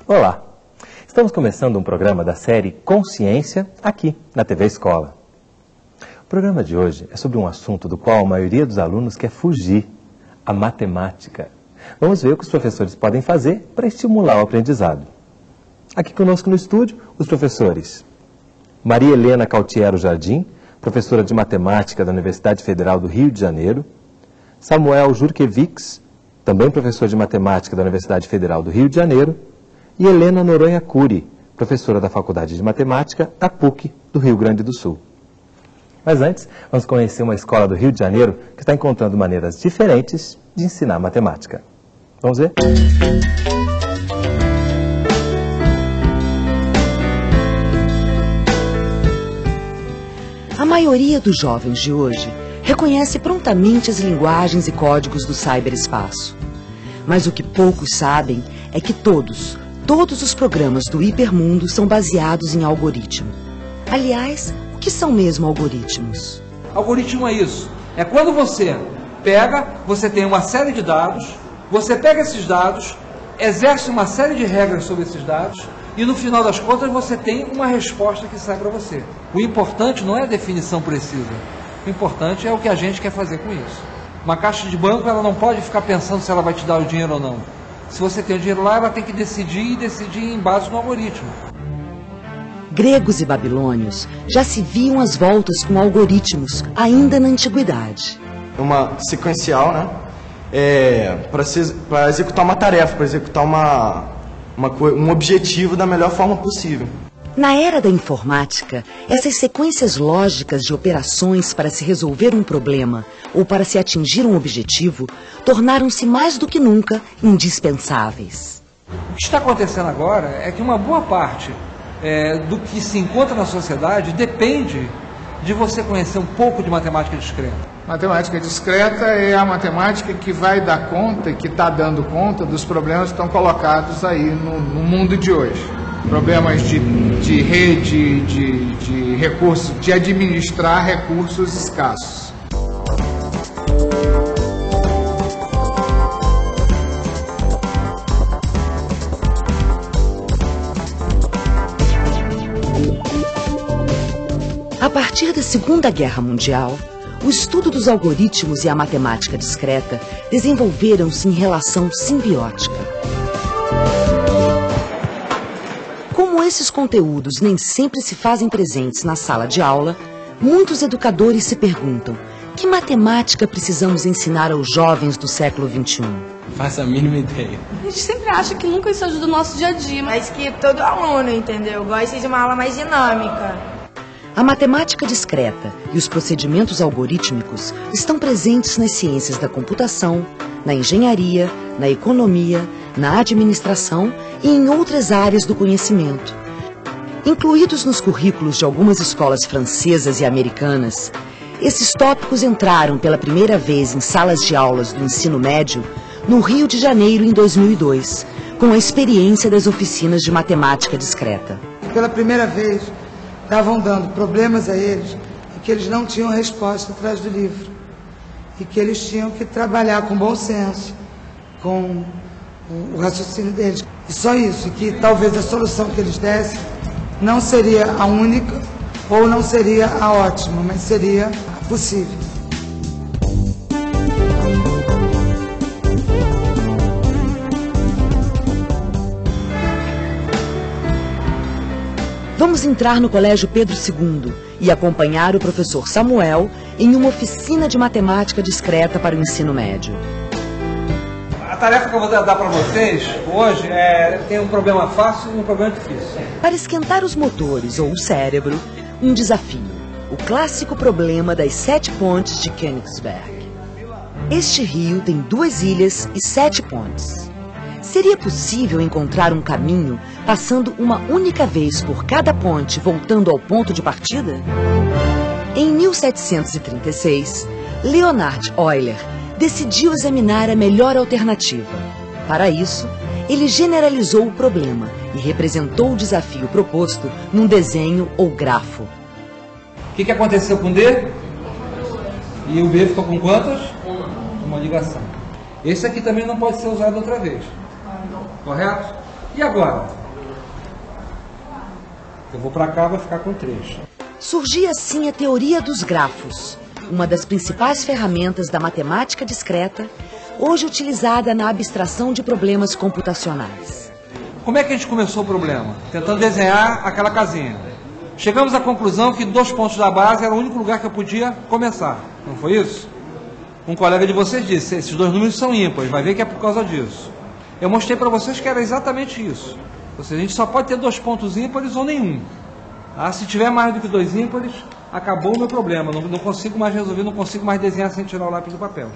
Olá! Estamos começando um programa da série Consciência aqui na TV Escola. O programa de hoje é sobre um assunto do qual a maioria dos alunos quer fugir, a matemática. Vamos ver o que os professores podem fazer para estimular o aprendizado. Aqui conosco no estúdio, os professores Maria Helena Cautiero Jardim, professora de matemática da Universidade Federal do Rio de Janeiro, Samuel Jurkevics, também professor de matemática da Universidade Federal do Rio de Janeiro, e Helena Noronha Cury, professora da Faculdade de Matemática da PUC do Rio Grande do Sul. Mas antes, vamos conhecer uma escola do Rio de Janeiro que está encontrando maneiras diferentes de ensinar matemática. Vamos ver? A maioria dos jovens de hoje reconhece prontamente as linguagens e códigos do ciberespaço. Mas o que poucos sabem é que todos os programas do hipermundo são baseados em algoritmo. Aliás, o que são mesmo algoritmos? Algoritmo é isso. É quando você tem uma série de dados, você pega esses dados, exerce uma série de regras sobre esses dados e no final das contas você tem uma resposta que sai para você. O importante não é a definição precisa. O importante é o que a gente quer fazer com isso. Uma caixa de banco, ela não pode ficar pensando se ela vai te dar o dinheiro ou não. Se você tem o dinheiro lá, ela tem que decidir em base no algoritmo. Gregos e babilônios já se viam às voltas com algoritmos, ainda na antiguidade. Uma sequencial, né? Para executar uma tarefa, para executar um objetivo da melhor forma possível. Na era da informática, essas sequências lógicas de operações para se resolver um problema ou para se atingir um objetivo tornaram-se mais do que nunca indispensáveis. O que está acontecendo agora é que uma boa parte do que se encontra na sociedade depende de você conhecer um pouco de matemática discreta. Matemática discreta é a matemática que vai dar conta e que está dando conta dos problemas que estão colocados aí no mundo de hoje. Problemas de rede, de recursos, de administrar recursos escassos. A partir da Segunda Guerra Mundial, o estudo dos algoritmos e a matemática discreta desenvolveram-se em relação simbiótica. Como esses conteúdos nem sempre se fazem presentes na sala de aula, muitos educadores se perguntam: que matemática precisamos ensinar aos jovens do século XXI? Faço a mínima ideia. A gente sempre acha que nunca isso ajuda o nosso dia a dia, mas que todo aluno, entendeu, gosta de uma aula mais dinâmica. A matemática discreta e os procedimentos algorítmicos estão presentes nas ciências da computação, na engenharia, na economia, na administração e em outras áreas do conhecimento. Incluídos nos currículos de algumas escolas francesas e americanas, esses tópicos entraram pela primeira vez em salas de aulas do ensino médio no Rio de Janeiro em 2002, com a experiência das oficinas de matemática discreta. Pela primeira vez, estavam dando problemas a eles e que eles não tinham resposta atrás do livro. E que eles tinham que trabalhar com bom senso, com o raciocínio deles. E só isso, e que talvez a solução que eles dessem não seria a única ou não seria a ótima, mas seria a possível. Vamos entrar no Colégio Pedro II e acompanhar o professor Samuel em uma oficina de matemática discreta para o ensino médio. A tarefa que eu vou dar para vocês hoje tem um problema fácil e um problema difícil. Para esquentar os motores ou o cérebro, um desafio. O clássico problema das 7 pontes de Königsberg. Este rio tem 2 ilhas e 7 pontes. Seria possível encontrar um caminho passando uma única vez por cada ponte, voltando ao ponto de partida? Em 1736, Leonhard Euler decidiu examinar a melhor alternativa. Para isso, ele generalizou o problema e representou o desafio proposto num desenho ou grafo. O que aconteceu com D? E o B ficou com quantas? Uma ligação. Esse aqui também não pode ser usado outra vez. Correto? E agora? Eu vou para cá, vai ficar com 3. Surgia assim a teoria dos grafos, uma das principais ferramentas da matemática discreta, hoje utilizada na abstração de problemas computacionais. Como é que a gente começou o problema? Tentando desenhar aquela casinha. Chegamos à conclusão que 2 pontos da base era o único lugar que eu podia começar. Não foi isso? Um colega de vocês disse, esses 2 números são ímpares, vai ver que é por causa disso. Eu mostrei para vocês que era exatamente isso. Ou seja, a gente só pode ter 2 pontos ímpares ou nenhum. Ah, se tiver mais do que 2 ímpares, acabou o meu problema. Não consigo mais resolver, não consigo mais desenhar sem tirar o lápis do papel.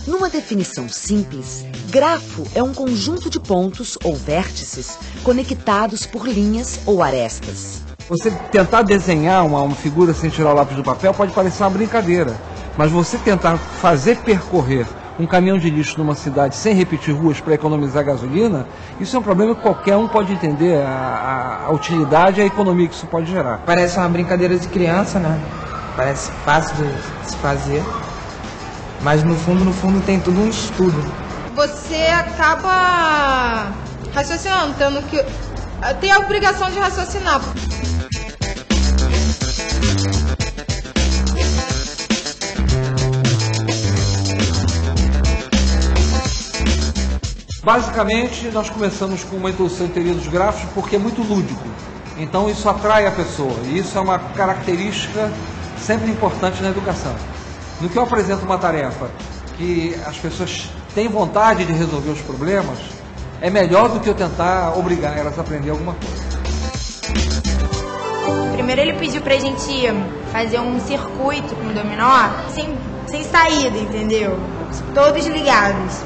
Numa definição simples, grafo é um conjunto de pontos ou vértices conectados por linhas ou arestas. Você tentar desenhar uma figura sem tirar o lápis do papel pode parecer uma brincadeira, mas você tentar fazer percorrer um caminhão de lixo numa cidade sem repetir ruas para economizar gasolina, isso é um problema que qualquer um pode entender a utilidade e a economia que isso pode gerar. Parece uma brincadeira de criança, né? Parece fácil de se fazer, mas no fundo tem tudo um estudo. Você acaba raciocinando, tem a obrigação de raciocinar. Basicamente, nós começamos com uma introdução em teoria dos grafos porque é muito lúdico. Então isso atrai a pessoa e isso é uma característica sempre importante na educação. No que eu apresento uma tarefa que as pessoas têm vontade de resolver os problemas, é melhor do que eu tentar obrigar elas a aprender alguma coisa. Primeiro ele pediu pra gente fazer um circuito com dominó sem saída, entendeu? Todos ligados.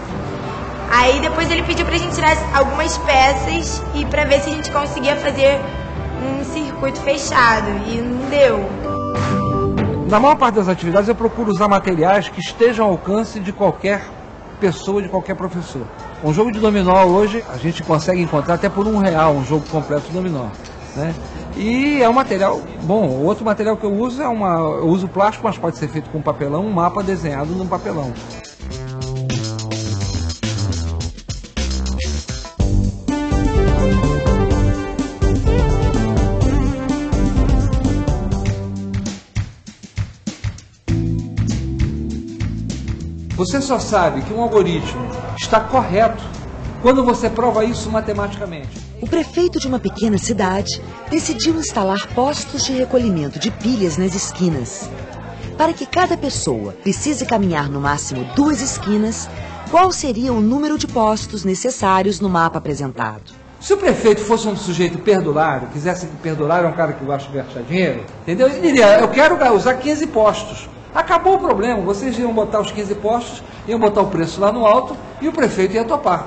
Aí depois ele pediu pra gente tirar algumas peças e pra ver se a gente conseguia fazer um circuito fechado. E não deu. Na maior parte das atividades eu procuro usar materiais que estejam ao alcance de qualquer pessoa, de qualquer professor. Um jogo de dominó hoje a gente consegue encontrar até por R$1 um jogo completo de dominó, né? E é um material bom. O outro material que eu uso eu uso plástico, mas pode ser feito com papelão, um mapa desenhado num papelão. Você só sabe que um algoritmo está correto quando você prova isso matematicamente. O prefeito de uma pequena cidade decidiu instalar postos de recolhimento de pilhas nas esquinas. Para que cada pessoa precise caminhar no máximo 2 esquinas, qual seria o número de postos necessários no mapa apresentado? Se o prefeito fosse um sujeito perdulário, quisesse perdulário, é um cara que gosta de gastar dinheiro, entendeu? Ele diria, eu quero usar 15 postos. Acabou o problema, vocês iam botar os 15 postos, iam botar o preço lá no alto e o prefeito ia topar.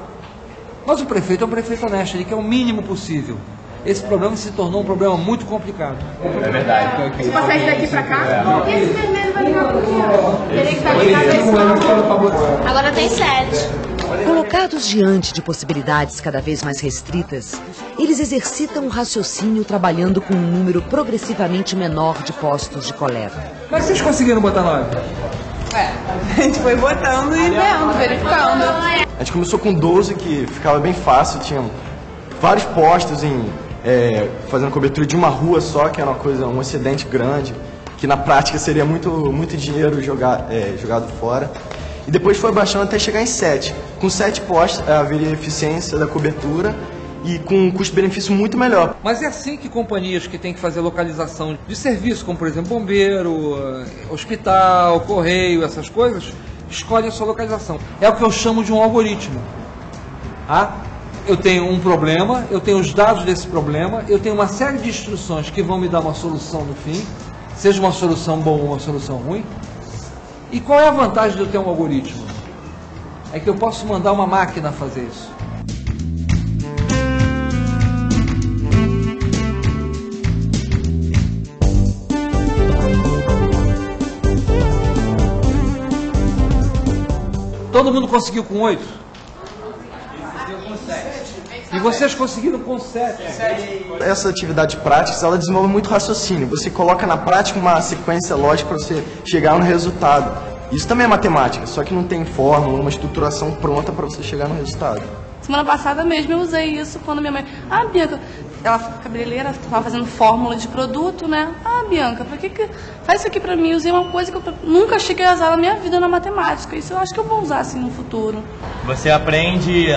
Mas o prefeito é um prefeito honesto, ele quer o mínimo possível. Esse problema se tornou um problema muito complicado. É verdade. Se passar isso daqui pra cá, esse vermelho vai ficar por aqui. Teria que estar ligado. Agora tem 7. Colocados diante de possibilidades cada vez mais restritas, eles exercitam o raciocínio trabalhando com um número progressivamente menor de postos de coleta. Mas vocês conseguiram botar 9? A gente foi botando e vendo, verificando. A gente começou com 12, que ficava bem fácil, tinha vários postos fazendo cobertura de uma rua só, que era um excedente grande, que na prática seria muito dinheiro jogado fora. E depois foi baixando até chegar em 7. Com 7 postos haveria eficiência da cobertura e com um custo-benefício muito melhor. Mas é assim que companhias que têm que fazer localização de serviço, como por exemplo bombeiro, hospital, correio, essas coisas, escolhem a sua localização. É o que eu chamo de um algoritmo. Eu tenho um problema, eu tenho os dados desse problema, eu tenho uma série de instruções que vão me dar uma solução no fim, seja uma solução boa ou uma solução ruim. E qual é a vantagem de eu ter um algoritmo? É que eu posso mandar uma máquina fazer isso. Todo mundo conseguiu com 8? E vocês conseguiram com 7. Essa atividade prática, ela desenvolve muito raciocínio. Você coloca na prática uma sequência lógica para você chegar no resultado. Isso também é matemática, só que não tem fórmula, uma estruturação pronta para você chegar no resultado. Semana passada mesmo eu usei isso quando minha mãe... Ah, Bianca, ela cabeleireira, estava fazendo fórmula de produto, né? Ah, Bianca, por que faz isso aqui pra mim? Eu usei uma coisa que eu nunca achei que eu ia usar na minha vida na matemática. Isso eu acho que eu vou usar assim no futuro. Você aprende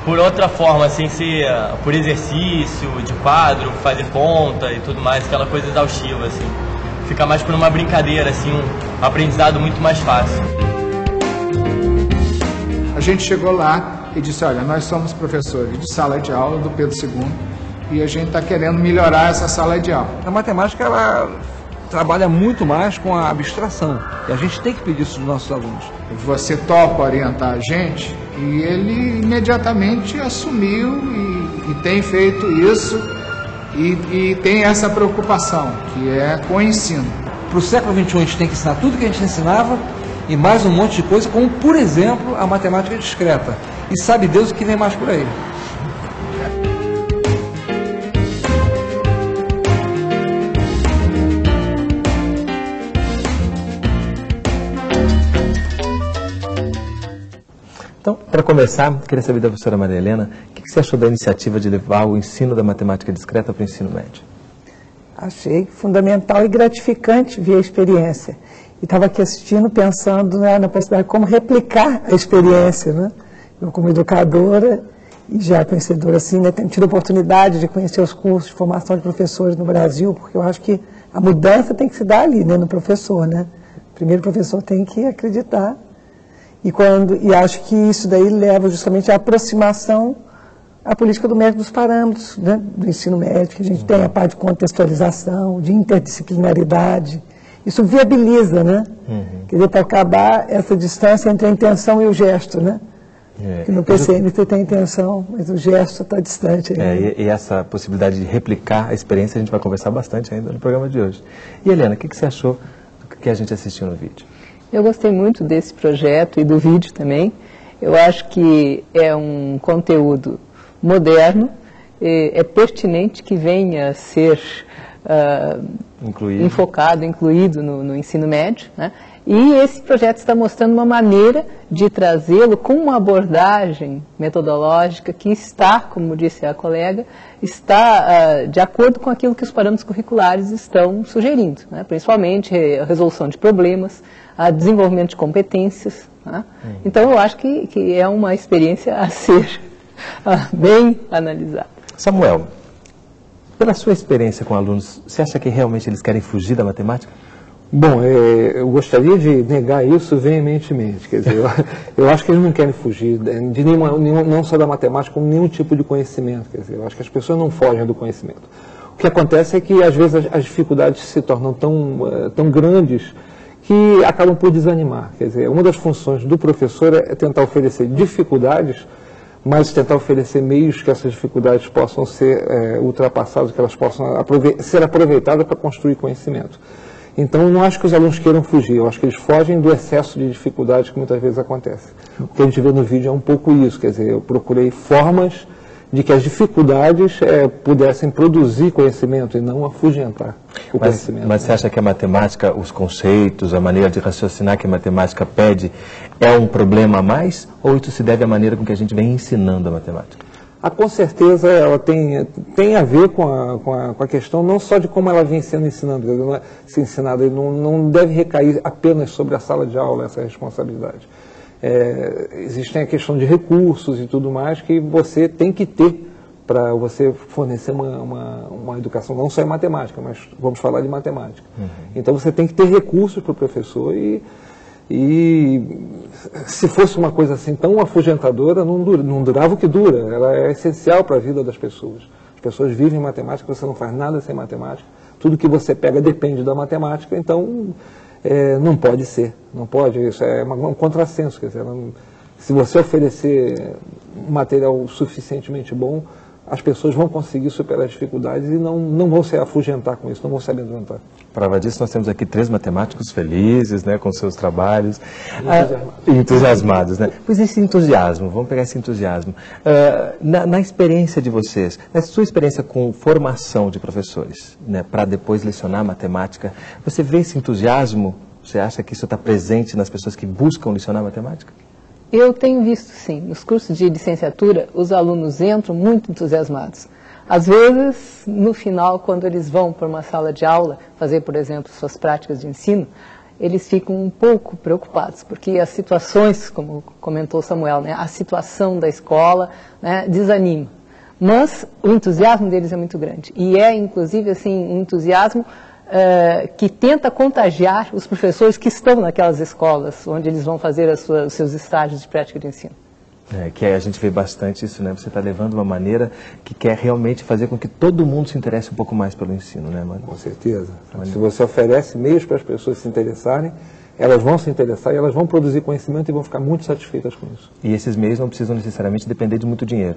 por outra forma, assim, por exercício, de quadro, fazer conta e tudo mais, aquela coisa exaustiva, assim. Fica mais por uma brincadeira, assim, um aprendizado muito mais fácil. A gente chegou lá e disse, olha, nós somos professores de sala de aula do Pedro II e a gente está querendo melhorar essa sala de aula. A matemática, ela trabalha muito mais com a abstração e a gente tem que pedir isso dos nossos alunos. Você topa orientar a gente? E ele imediatamente assumiu e tem feito isso e tem essa preocupação, que é com o ensino. Para o século XXI a gente tem que ensinar tudo que a gente ensinava e mais um monte de coisa, como por exemplo a matemática discreta. E sabe Deus o que vem mais por aí. Então, para começar, queria saber da professora Maria Helena, o que você achou da iniciativa de levar o ensino da matemática discreta para o ensino médio? Achei fundamental e gratificante ver a experiência. E estava aqui assistindo, pensando, né, na possibilidade de como replicar a experiência, né? Eu, como educadora e já conhecedora, assim, né, tenho tido a oportunidade de conhecer os cursos de formação de professores no Brasil, porque eu acho que a mudança tem que se dar ali, né, no professor, né? Primeiro o professor tem que acreditar. E acho que isso daí leva justamente à aproximação à política do médico dos parâmetros, né, do ensino médio, que a gente tem a parte de contextualização, de interdisciplinaridade. Isso viabiliza, né? Quer dizer, para acabar essa distância entre a intenção e o gesto, né? Que no PCM você tem a intenção, mas o gesto está distante. E essa possibilidade de replicar a experiência a gente vai conversar bastante ainda no programa de hoje. E Helena, o que você achou do que a gente assistiu no vídeo? Eu gostei muito desse projeto e do vídeo também. Eu acho que é um conteúdo moderno, é pertinente que venha a ser incluído no ensino médio, né? E esse projeto está mostrando uma maneira de trazê-lo com uma abordagem metodológica que está, como disse a colega, está de acordo com aquilo que os parâmetros curriculares estão sugerindo, né? Principalmente a resolução de problemas, a desenvolvimento de competências, né? Então eu acho que é uma experiência a ser bem analisada. Samuel, pela sua experiência com alunos, você acha que realmente eles querem fugir da matemática? Bom, eu gostaria de negar isso veementemente. Quer dizer, eu acho que eles não querem fugir de não só da matemática, como nenhum tipo de conhecimento. Quer dizer, eu acho que as pessoas não fogem do conhecimento. O que acontece é que, às vezes, as dificuldades se tornam tão grandes que acabam por desanimar. Quer dizer, uma das funções do professor é tentar oferecer dificuldades, mas tentar oferecer meios que essas dificuldades possam ser ultrapassadas, que elas possam ser aproveitadas para construir conhecimento. Então, eu não acho que os alunos queiram fugir, eu acho que eles fogem do excesso de dificuldades que muitas vezes acontece. O que a gente vê no vídeo é um pouco isso, quer dizer, eu procurei formas de que as dificuldades pudessem produzir conhecimento e não afugentar o conhecimento. Mas você acha que a matemática, os conceitos, a maneira de raciocinar que a matemática pede é um problema a mais? Ou isso se deve à maneira com que a gente vem ensinando a matemática? Com certeza ela tem a ver com a questão não só de como ela vem sendo ensinada, não deve recair apenas sobre a sala de aula essa responsabilidade. Existem a questão de recursos e tudo mais que você tem que ter para você fornecer uma educação, não só em matemática, mas vamos falar de matemática. Então você tem que ter recursos para o professor e se fosse uma coisa assim tão afugentadora, não durava o que dura. Ela é essencial para a vida das pessoas. As pessoas vivem matemática, você não faz nada sem matemática. Tudo que você pega depende da matemática, então não pode ser. Não pode, isso é um contrassenso. Quer dizer, se você oferecer um material suficientemente bom, as pessoas vão conseguir superar as dificuldades e não vão se afugentar com isso, não vão se amedrontar. Prova disso, nós temos aqui 3 matemáticos felizes, né, com seus trabalhos. Entusiasmados, né? Pois esse entusiasmo, vamos pegar esse entusiasmo. Na experiência de vocês, na sua experiência com formação de professores, né, para depois lecionar matemática, você vê esse entusiasmo? Você acha que isso está presente nas pessoas que buscam lecionar matemática? Eu tenho visto, sim. Nos cursos de licenciatura, os alunos entram muito entusiasmados. Às vezes, no final, quando eles vão para uma sala de aula, fazer, por exemplo, suas práticas de ensino, eles ficam um pouco preocupados, porque as situações, como comentou Samuel, né, a situação da escola, né, desanima. Mas o entusiasmo deles é muito grande. E é, inclusive, assim, um entusiasmo que tenta contagiar os professores que estão naquelas escolas, onde eles vão fazer os seus estágios de prática de ensino. Que a gente vê bastante isso, né? Você está levando uma maneira que quer realmente fazer com que todo mundo se interesse um pouco mais pelo ensino, né, mano? Com certeza. Se você oferece meios para as pessoas se interessarem, elas vão se interessar e elas vão produzir conhecimento e vão ficar muito satisfeitas com isso. E esses meios não precisam necessariamente depender de muito dinheiro.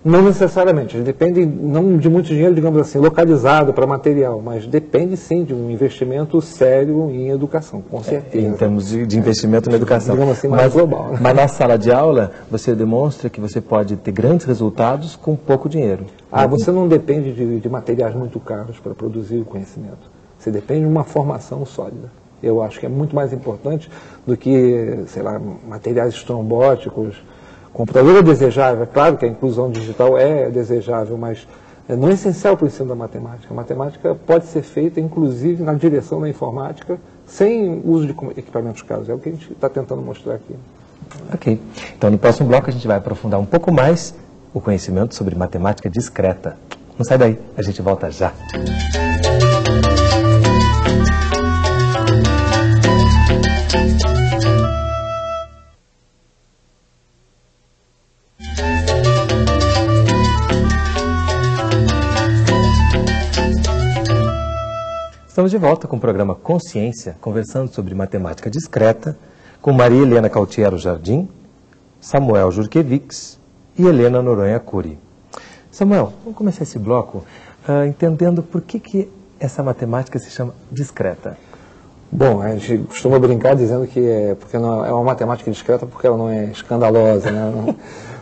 Não necessariamente, depende não de muito dinheiro, digamos assim, localizado para material, mas depende sim de um investimento sério em educação, com certeza. Em termos de investimento na educação. Digamos assim, mais global. Né? Mas na sala de aula, você demonstra que você pode ter grandes resultados com pouco dinheiro. Você não depende de materiais muito caros para produzir o conhecimento. Você depende de uma formação sólida. Eu acho que é muito mais importante do que, sei lá, materiais estrombóticos. Computador é desejável, é claro que a inclusão digital é desejável, mas não é essencial para o ensino da matemática. A matemática pode ser feita, inclusive, na direção da informática, sem uso de equipamentos caros. É o que a gente está tentando mostrar aqui. Ok. Então, no próximo bloco, a gente vai aprofundar um pouco mais o conhecimento sobre matemática discreta. Não sai daí, a gente volta já. Estamos de volta com o programa Consciência, conversando sobre matemática discreta, com Maria Helena Cautiero Jardim, Samuel Jurkevics e Helena Noronha Cury. Samuel, vamos começar esse bloco entendendo por que essa matemática se chama discreta. Bom, a gente costuma brincar dizendo que porque não é uma matemática discreta porque ela não é escandalosa, né?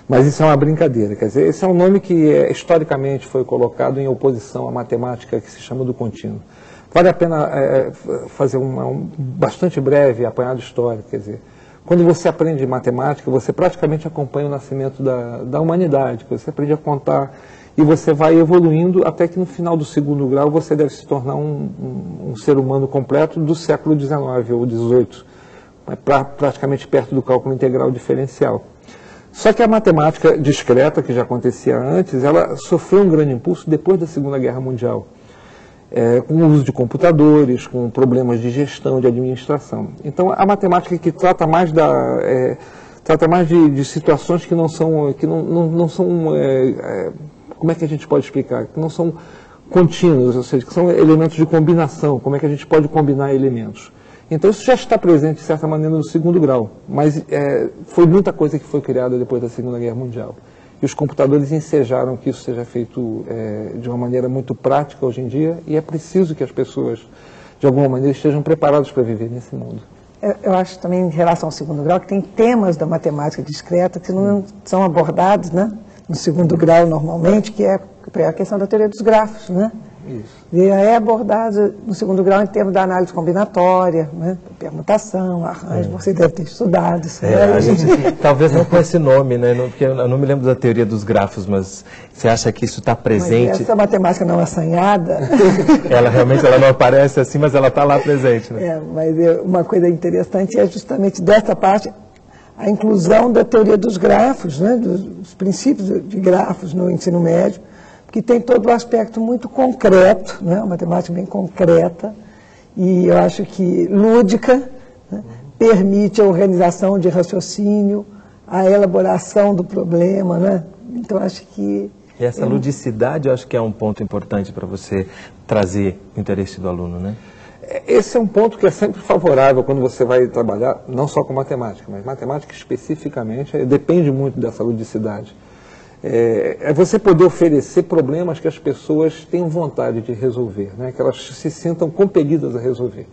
Mas isso é uma brincadeira, quer dizer, esse é um nome que historicamente foi colocado em oposição à matemática que se chama do contínuo. Vale a pena fazer um bastante breve apanhado histórico, quer dizer, quando você aprende matemática, você praticamente acompanha o nascimento da humanidade, você aprende a contar e você vai evoluindo até que no final do segundo grau você deve se tornar um ser humano completo do século XIX ou XVIII, praticamente perto do cálculo integral diferencial. Só que a matemática discreta, que já acontecia antes, ela sofreu um grande impulso depois da Segunda Guerra Mundial. Com o uso de computadores, com problemas de gestão, de administração. Então, a matemática que trata mais de situações que não são, como é que a gente pode explicar? Que não são contínuas, ou seja, que são elementos de combinação, como é que a gente pode combinar elementos. Então, isso já está presente, de certa maneira, no segundo grau, mas foi muita coisa que foi criada depois da Segunda Guerra Mundial. E os computadores ensejaram que isso seja feito de uma maneira muito prática hoje em dia, e é preciso que as pessoas, de alguma maneira, estejam preparadas para viver nesse mundo. Eu acho também, em relação ao segundo grau, que tem temas da matemática discreta que não são abordados, né, no segundo grau normalmente, que é a questão da teoria dos grafos, né? Isso. E é abordado no segundo grau em termos da análise combinatória, né? Permutação, arranjo, você deve ter estudado isso. A gente talvez não com esse nome, né? Porque eu não me lembro da teoria dos grafos, mas você acha que isso está presente? Mas essa matemática não assanhada... Ela realmente não aparece assim, mas ela está lá presente, né? Mas uma coisa interessante é justamente dessa parte, a inclusão da teoria dos grafos, né? Dos princípios de grafos no ensino médio, que tem todo um aspecto muito concreto, né? Uma matemática bem concreta, e eu acho que lúdica, né? Permite a organização de raciocínio, a elaboração do problema, né? Então, acho que... E essa ludicidade, eu acho que é um ponto importante para você trazer o interesse do aluno, né? Esse é um ponto que é sempre favorável quando você vai trabalhar, não só com matemática, mas matemática especificamente, depende muito dessa ludicidade. É você poder oferecer problemas que as pessoas tenham vontade de resolver, né? Que elas se sintam compelidas a resolver.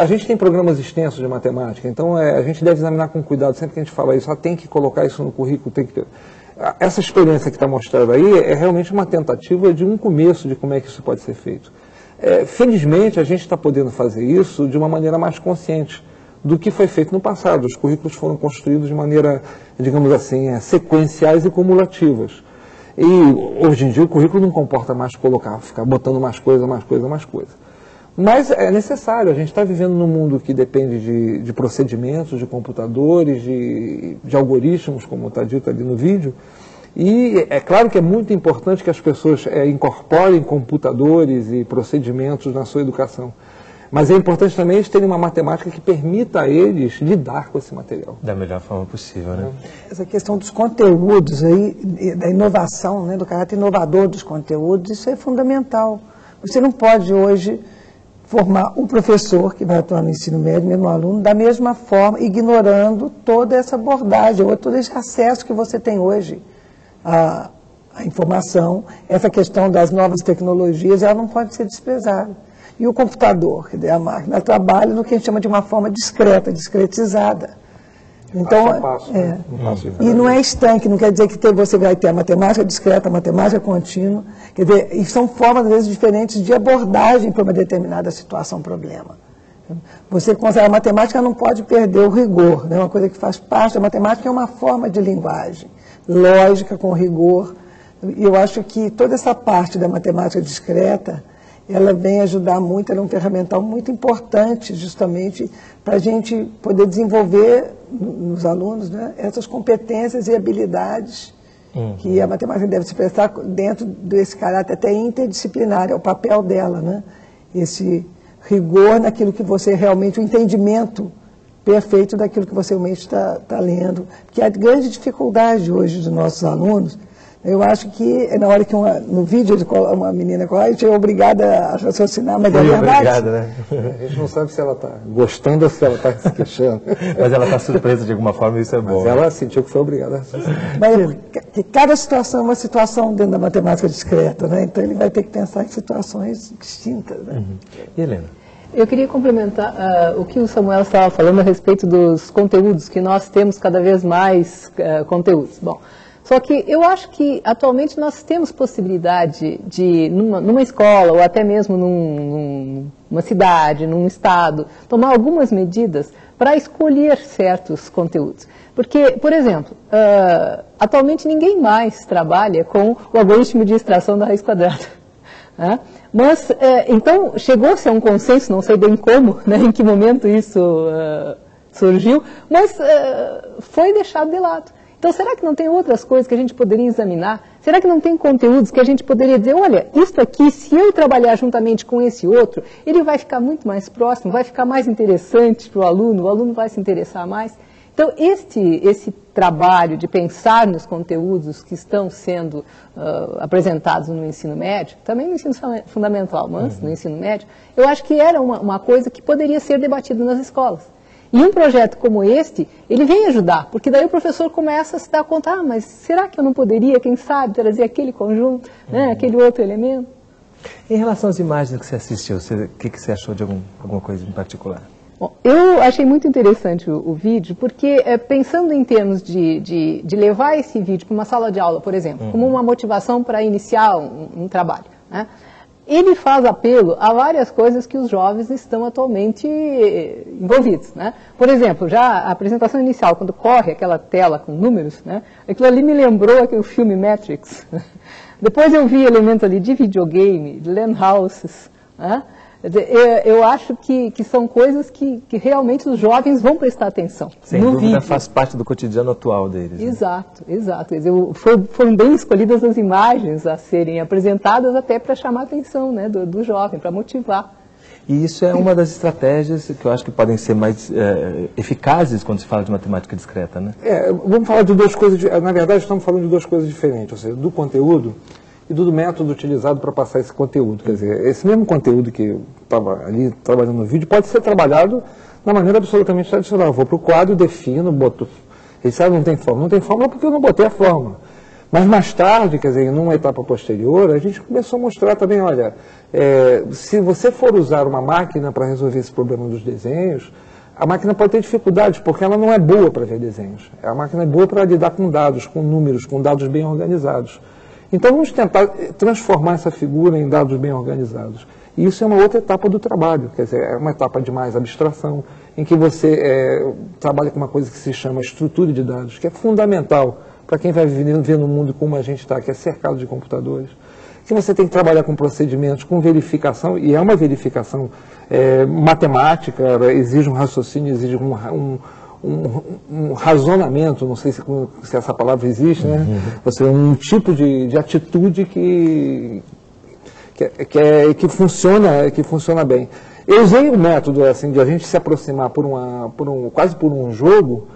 A gente tem programas extensos de matemática, então a gente deve examinar com cuidado, sempre que a gente fala isso, tem que colocar isso no currículo, tem que... Essa experiência que está mostrada aí é realmente uma tentativa de um começo de como é que isso pode ser feito. Felizmente, a gente está podendo fazer isso de uma maneira mais consciente, do que foi feito no passado. Os currículos foram construídos de maneira, digamos assim, sequenciais e cumulativas. E hoje em dia o currículo não comporta mais ficar botando mais coisa. Mas é necessário, a gente está vivendo num mundo que depende de procedimentos, de computadores, de algoritmos, como está dito ali no vídeo, e é claro que é muito importante que as pessoas incorporem computadores e procedimentos na sua educação. Mas é importante também eles terem uma matemática que permita a eles lidar com esse material. Da melhor forma possível, né? Essa questão dos conteúdos aí, da inovação, né, do caráter inovador dos conteúdos, isso é fundamental. Você não pode hoje formar um professor que vai atuar no ensino médio, mesmo aluno, da mesma forma, ignorando toda essa abordagem, ou todo esse acesso que você tem hoje à informação. Essa questão das novas tecnologias, ela não pode ser desprezada. E o computador, quer dizer, a máquina, trabalha no que a gente chama de uma forma discreta, discretizada. Então, passo a passo, né? E não é estanque, não quer dizer que você vai ter a matemática discreta, a matemática contínua. Quer dizer, e são formas, às vezes, diferentes de abordagem para uma determinada situação, problema. Você considera a matemática, não pode perder o rigor, né? Uma coisa que faz parte da matemática é uma forma de linguagem, lógica com rigor. E eu acho que toda essa parte da matemática discreta, ela vem ajudar muito, ela é um ferramental muito importante justamente para a gente poder desenvolver nos alunos, né, essas competências e habilidades que a matemática deve se prestar dentro desse caráter até interdisciplinar, é o papel dela, né? Esse rigor naquilo que você realmente, o entendimento perfeito daquilo que você realmente está lendo, que é a grande dificuldade hoje dos nossos alunos. Eu acho que na hora que no vídeo uma menina a gente é obrigada a raciocinar, mas é verdade. Obrigado, né? A gente não sabe se ela está gostando ou se ela está se queixando. Mas ela está surpresa de alguma forma e isso é bom. Mas ela sentiu que foi obrigada a raciocinar. Mas cada situação é uma situação dentro da matemática discreta, né? Então ele vai ter que pensar em situações distintas, né? E Helena? Eu queria complementar o que o Samuel estava falando a respeito dos conteúdos, que nós temos cada vez mais conteúdos. Bom, só que eu acho que atualmente nós temos possibilidade de, numa escola ou até mesmo numa cidade, num estado, tomar algumas medidas para escolher certos conteúdos. Porque, por exemplo, atualmente ninguém mais trabalha com o algoritmo de extração da raiz quadrada. Né? Mas, então, chegou-se a um consenso, não sei bem como, né, em que momento isso surgiu, mas foi deixado de lado. Então, será que não tem outras coisas que a gente poderia examinar? Será que não tem conteúdos que a gente poderia dizer, olha, isso aqui, se eu trabalhar juntamente com esse outro, ele vai ficar muito mais próximo, vai ficar mais interessante para o aluno vai se interessar mais. Então, esse trabalho de pensar nos conteúdos que estão sendo apresentados no ensino médio, também no ensino fundamental, mas no ensino médio, eu acho que era uma coisa que poderia ser debatida nas escolas. E um projeto como este, ele vem ajudar, porque daí o professor começa a se dar conta, mas será que eu não poderia, quem sabe, trazer aquele conjunto, né, aquele outro elemento? Em relação às imagens que você assistiu, o que você achou de alguma coisa em particular? Bom, eu achei muito interessante o vídeo, porque pensando em termos de levar esse vídeo para uma sala de aula, por exemplo, como uma motivação para iniciar um trabalho, né? Ele faz apelo a várias coisas que os jovens estão atualmente envolvidos, né? Por exemplo, já a apresentação inicial, quando corre aquela tela com números, né? Aquilo ali me lembrou aquele filme Matrix. Depois eu vi elementos ali de videogame, de lan houses, né? Eu acho que são coisas que realmente os jovens vão prestar atenção. Sem dúvida faz parte do cotidiano atual deles. Exato, né? Exato. Quer dizer, foram bem escolhidas as imagens a serem apresentadas até para chamar a atenção, né, do jovem, para motivar. E isso é uma das estratégias que eu acho que podem ser mais eficazes quando se fala de matemática discreta, né? Vamos falar de duas coisas, na verdade estamos falando de duas coisas diferentes, ou seja, do conteúdo e do método utilizado para passar esse conteúdo. Quer dizer, esse mesmo conteúdo que eu estava ali trabalhando no vídeo pode ser trabalhado da maneira absolutamente tradicional. Eu vou para o quadro, defino, boto... Ele sabe, não tem fórmula. Não tem fórmula porque eu não botei a fórmula. Mas mais tarde, quer dizer, numa etapa posterior, a gente começou a mostrar também, olha, se você for usar uma máquina para resolver esse problema dos desenhos, a máquina pode ter dificuldades, porque ela não é boa para ver desenhos. A máquina é boa para lidar com dados, com números, com dados bem organizados. Então vamos tentar transformar essa figura em dados bem organizados. E isso é uma outra etapa do trabalho, quer dizer, é uma etapa de mais abstração, em que você trabalha com uma coisa que se chama estrutura de dados, que é fundamental para quem vai viver no mundo como a gente está, que é cercado de computadores, que você tem que trabalhar com procedimentos, com verificação, e é uma verificação matemática, exige um raciocínio, exige um razonamento, não sei se essa palavra existe, né? Você, um tipo de atitude que funciona bem. Eu usei o método assim, de a gente se aproximar quase por um jogo,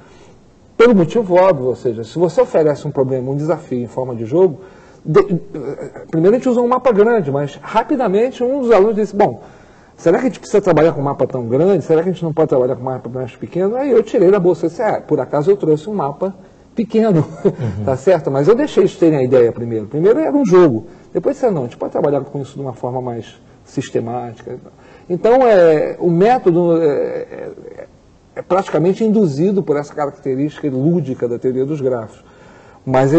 pelo motivo óbvio, ou seja, se você oferece um problema, um desafio em forma de jogo, primeiro a gente usa um mapa grande, mas rapidamente um dos alunos disse, bom, será que a gente precisa trabalhar com um mapa tão grande? Será que a gente não pode trabalhar com um mapa mais pequeno? Aí eu tirei da bolsa e disse, por acaso eu trouxe um mapa pequeno, tá certo? Mas eu deixei eles terem a ideia primeiro. Primeiro era um jogo, depois não, a gente pode trabalhar com isso de uma forma mais sistemática. Então, o método é praticamente induzido por essa característica lúdica da teoria dos grafos. Mas,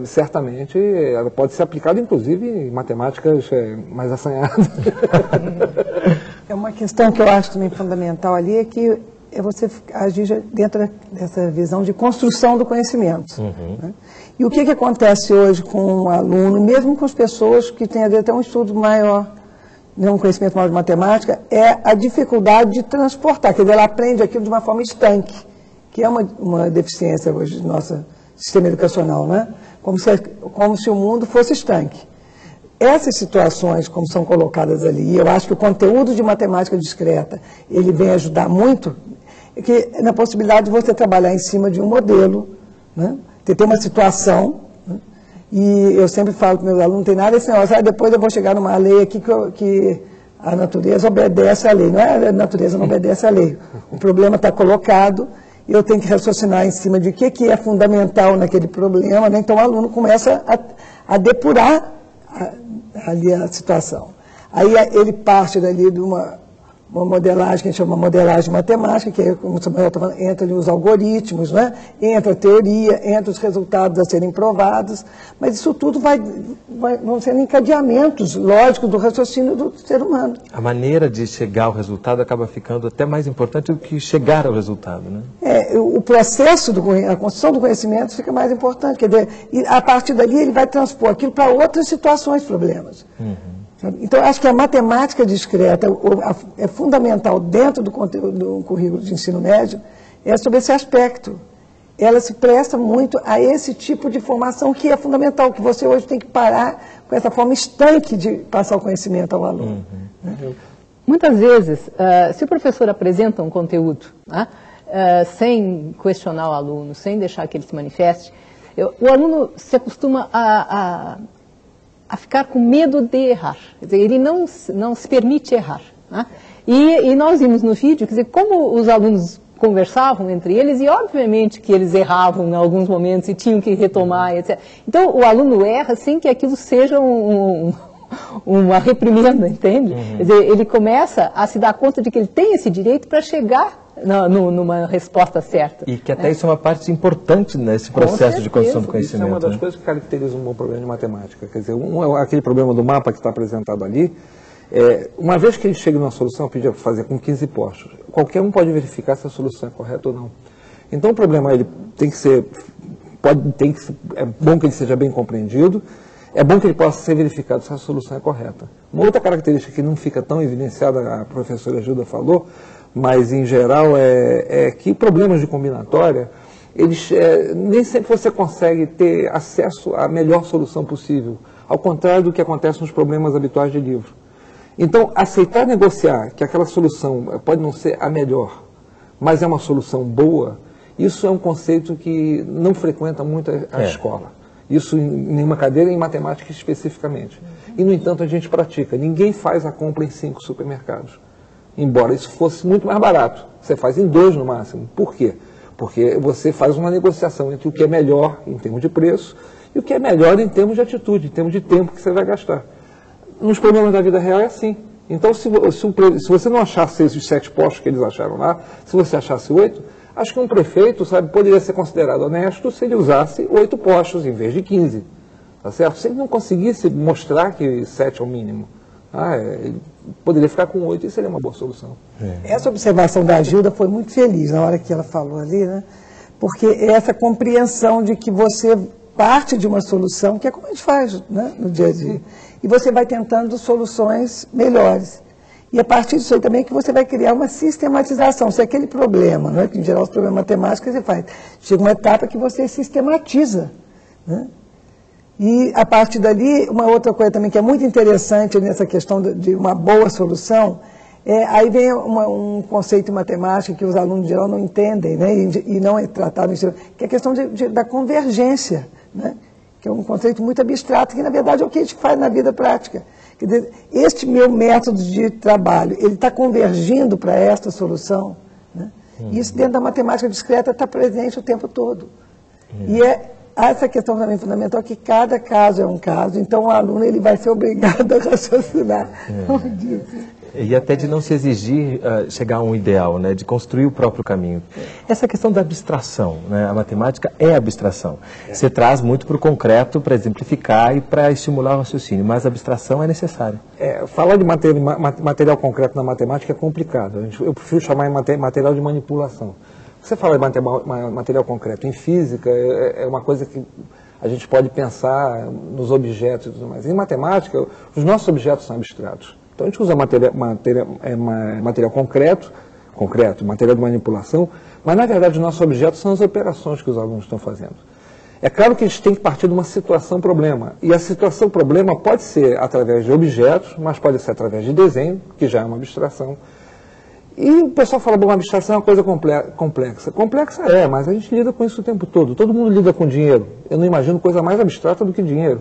certamente, ela pode ser aplicada, inclusive, em matemáticas mais assanhadas. É uma questão que eu acho também fundamental ali, é que você agir dentro dessa visão de construção do conhecimento. Né? E o que acontece hoje com o aluno, mesmo com as pessoas que têm a ver até um estudo maior, um conhecimento maior de matemática, é a dificuldade de transportar. Quer dizer, ela aprende aquilo de uma forma estanque, que é uma deficiência hoje do nosso sistema educacional, né? Como se o mundo fosse estanque. Essas situações, como são colocadas ali, eu acho que o conteúdo de matemática discreta, ele vem ajudar muito, que na possibilidade de você trabalhar em cima de um modelo, né? Você tem uma situação, né? E eu sempre falo para meus alunos, não tem nada esse negócio, depois eu vou chegar numa lei aqui que a natureza obedece à lei. Não é a natureza não obedece à lei. O problema está colocado, e eu tenho que raciocinar em cima de o que é fundamental naquele problema, né? Então o aluno começa a depurar ali a situação. Aí ele parte dali de uma modelagem que a gente chama modelagem matemática, que é, como o Samuel está falando, entra ali os algoritmos, né? Entra a teoria, entra os resultados a serem provados, mas isso tudo vão sendo encadeamentos lógicos do raciocínio do ser humano. A maneira de chegar ao resultado acaba ficando até mais importante do que chegar ao resultado, né? O processo, a construção do conhecimento fica mais importante, quer dizer, e a partir dali ele vai transpor aquilo para outras situações, problemas. Então, acho que a matemática discreta é fundamental dentro do conteúdo do currículo de ensino médio, sobre esse aspecto. Ela se presta muito a esse tipo de formação que é fundamental, que você hoje tem que parar com essa forma estanque de passar o conhecimento ao aluno. Muitas vezes, se o professor apresenta um conteúdo, né, sem questionar o aluno, sem deixar que ele se manifeste, o aluno se acostuma a ficar com medo de errar. Quer dizer, ele não se permite errar. Né? E nós vimos no vídeo, quer dizer, como os alunos conversavam entre eles, e obviamente que eles erravam em alguns momentos e tinham que retomar, etc. Então, o aluno erra sem que aquilo seja uma reprimenda, entende? Quer dizer, ele começa a se dar conta de que ele tem esse direito para chegar numa resposta certa. E que até isso é uma parte importante nesse processo de construção do conhecimento. Isso é uma das coisas que caracteriza um bom problema de matemática. Quer dizer, aquele problema do mapa que está apresentado ali, uma vez que ele chega numa solução, eu pedi para fazer com 15 postos, qualquer um pode verificar se a solução é correta ou não. Então o problema ele tem que ser, é bom que ele seja bem compreendido, é bom que ele possa ser verificado se a solução é correta. Uma outra característica que não fica tão evidenciada, a professora Gilda falou, mas em geral é que problemas de combinatória, nem sempre você consegue ter acesso à melhor solução possível, ao contrário do que acontece nos problemas habituais de livro. Então, aceitar negociar que aquela solução pode não ser a melhor, mas é uma solução boa, isso é um conceito que não frequenta muito a escola. Isso em nenhuma cadeira, em matemática especificamente. E, no entanto, a gente pratica. Ninguém faz a compra em 5 supermercados. Embora isso fosse muito mais barato. Você faz em 2 no máximo. Por quê? Porque você faz uma negociação entre o que é melhor em termos de preço e o que é melhor em termos de atitude, em termos de tempo que você vai gastar. Nos problemas da vida real é assim. Então, se você não achasse esses 7 postos que eles acharam lá, se você achasse 8, acho que um prefeito, poderia ser considerado honesto se ele usasse 8 postos em vez de 15. Tá certo? Se ele não conseguisse mostrar que 7 é o mínimo, poderia ficar com 8 e seria uma boa solução. Essa observação da Gilda foi muito feliz na hora que ela falou ali, né? Porque essa compreensão de que você parte de uma solução, que é como a gente faz, né, no dia a dia, e você vai tentando soluções melhores. E a partir disso aí também é que você vai criar uma sistematização. Se é aquele problema, né, que em geral os problemas matemáticos você faz, chega uma etapa que você sistematiza, né? E a partir dali, uma outra coisa também que é muito interessante nessa questão de uma boa solução, aí vem um conceito em matemática que os alunos em geral não entendem, né, e não é tratado em geral, que é a questão da convergência, né, que é um conceito muito abstrato, que na verdade é o que a gente faz na vida prática. Quer dizer, este meu método de trabalho, ele está convergindo para esta solução, né? E isso dentro da matemática discreta está presente o tempo todo. E essa questão também fundamental, que cada caso é um caso, então o aluno ele vai ser obrigado a raciocinar. E até de não se exigir chegar a um ideal, né, de construir o próprio caminho. Essa questão da abstração, né, a matemática é abstração. Você traz muito para o concreto para exemplificar e para estimular o raciocínio, mas a abstração é necessária. Falar de material concreto na matemática é complicado. Eu prefiro chamar de material de manipulação. Você fala de material concreto em física, é uma coisa que a gente pode pensar nos objetos e tudo mais. Em matemática, os nossos objetos são abstratos. Então a gente usa material concreto, material de manipulação, mas na verdade os nossos objetos são as operações que os alunos estão fazendo. É claro que a gente tem que partir de uma situação-problema, e a situação-problema pode ser através de objetos, mas pode ser através de desenho, que já é uma abstração. E o pessoal fala, bom, a abstração é uma coisa complexa. Complexa mas a gente lida com isso o tempo todo. Todo mundo lida com dinheiro. Eu não imagino coisa mais abstrata do que dinheiro.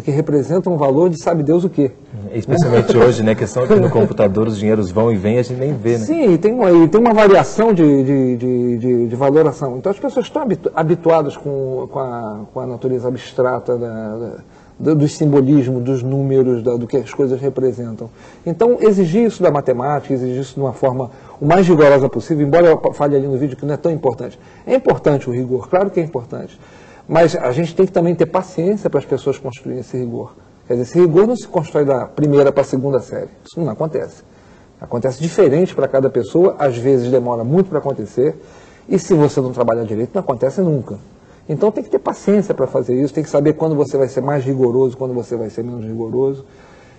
Que representa um valor de sabe Deus o quê. Especialmente hoje, né? A questão é que no computador os dinheiros vão e vêm e a gente nem vê, né? Sim, tem uma variação de valoração. Então as pessoas estão habituadas com a natureza abstrata dos simbolismos, dos números, do que as coisas representam. Então exigir isso da matemática, exigir isso de uma forma o mais rigorosa possível, embora eu fale ali no vídeo que não é tão importante. É importante o rigor, claro que é importante. Mas a gente tem que também ter paciência para as pessoas construírem esse rigor. Quer dizer, esse rigor não se constrói da primeira para a segunda série. Isso não acontece. Acontece diferente para cada pessoa, às vezes demora muito para acontecer, e se você não trabalhar direito, não acontece nunca. Então tem que ter paciência para fazer isso, tem que saber quando você vai ser mais rigoroso, quando você vai ser menos rigoroso.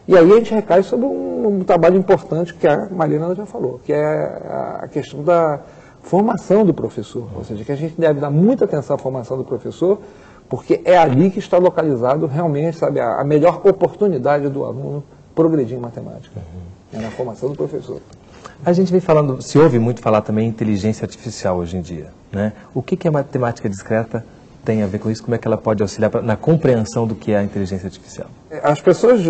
E aí a gente recai sobre um trabalho importante que a Marina já falou, que é a questão da formação do professor, ou seja, que a gente deve dar muita atenção à formação do professor, porque é ali que está localizado realmente, sabe, a melhor oportunidade do aluno progredir em matemática, é na formação do professor. A gente vem falando, se ouve muito falar também em inteligência artificial hoje em dia, né? O que a matemática discreta tem a ver com isso? Como é que ela pode auxiliar na compreensão do que é a inteligência artificial? As pessoas